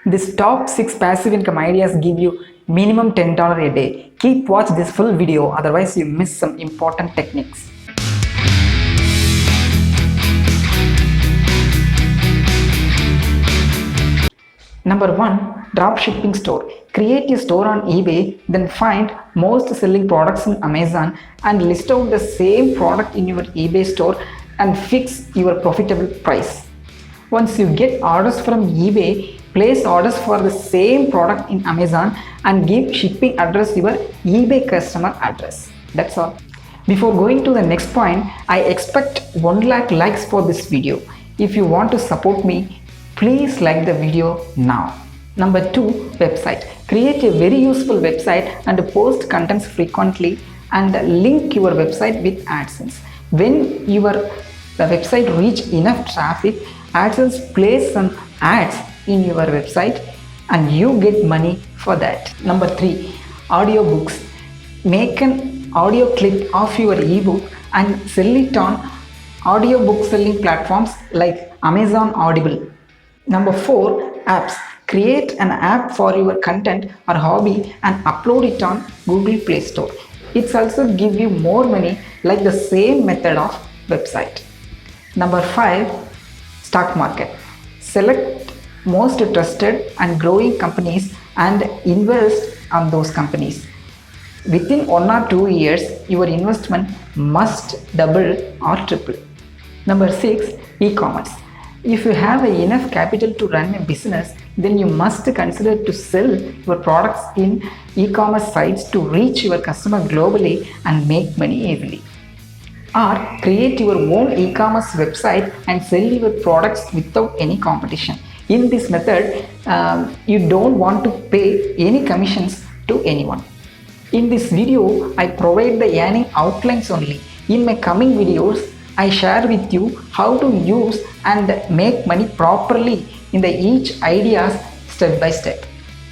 This top 6 passive income ideas give you minimum $10 a day. Keep watch this full video, otherwise you miss some important techniques. Number 1. Dropshipping store. Create a store on eBay, then find most selling products in Amazon and list out the same product in your eBay store and fix your profitable price. Once you get orders from eBay, place orders for the same product in Amazon and give shipping address your eBay customer address. That's all. Before going to the next point, I expect 1 lakh likes for this video. If you want to support me, please like the video now. Number 2. Website. Create a very useful website and post contents frequently and link your website with AdSense. When your website reach enough traffic, AdSense plays some ads in your website and you get money for that. Number 3. Audiobooks. Make an audio clip of your ebook and sell it on audiobook selling platforms like Amazon Audible. Number 4. Apps. Create an app for your content or hobby and upload it on Google Play Store. It's also give you more money like the same method of website. Number 5. Stock market. Select most trusted and growing companies and invest on those companies. Within 1 or 2 years, your investment must double or triple. Number 6. E-commerce. If you have enough capital to run a business, then you must consider to sell your products in e-commerce sites to reach your customer globally and make money easily. Or create your own e-commerce website and sell your products without any competition. In this method, you don't want to pay any commissions to anyone. In this video, I provide the earning outlines only. In my coming videos, I share with you how to use and make money properly in the each ideas step by step.